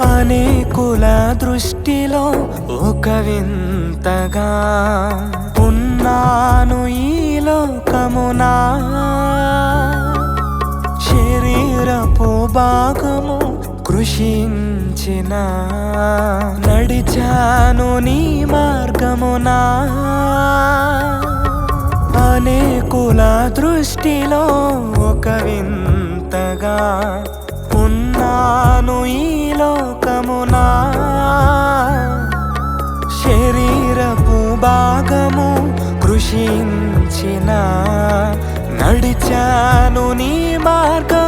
అనేకుల దృష్టిలో ఒక వింతగా ఉన్నాను ఈ లోకమునా. శరీరపు భాగము కృషించిన నడిచాను నీ మార్గమునా. అనేకుల దృష్టిలో ఒక వింతగా ఉన్నాను ఈ లోకమునా. శరీరపు భాగము కృషించిన నడిచాను నీ మార్గం